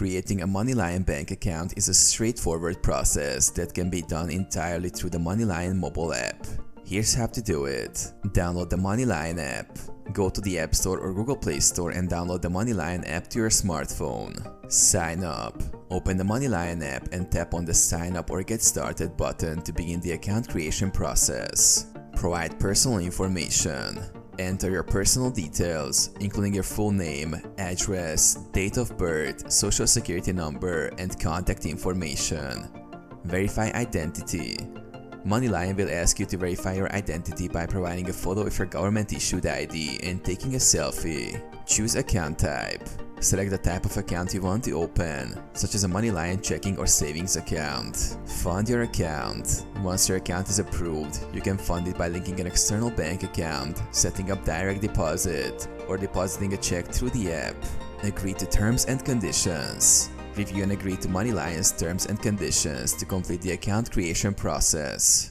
Creating a MoneyLion bank account is a straightforward process that can be done entirely through the MoneyLion mobile app. Here's how to do it. Download the MoneyLion app. Go to the App Store or Google Play Store and download the MoneyLion app to your smartphone. Sign up. Open the MoneyLion app and tap on the Sign Up or Get Started button to begin the account creation process. Provide personal information. Enter your personal details, including your full name, address, date of birth, social security number, and contact information. Verify identity. MoneyLion will ask you to verify your identity by providing a photo of your government-issued ID and taking a selfie. Choose account type. Select the type of account you want to open, such as a MoneyLion checking or savings account. Fund your account. Once your account is approved, you can fund it by linking an external bank account, setting up direct deposit, or depositing a check through the app. Agree to terms and conditions. Review and agree to MoneyLion's terms and conditions to complete the account creation process.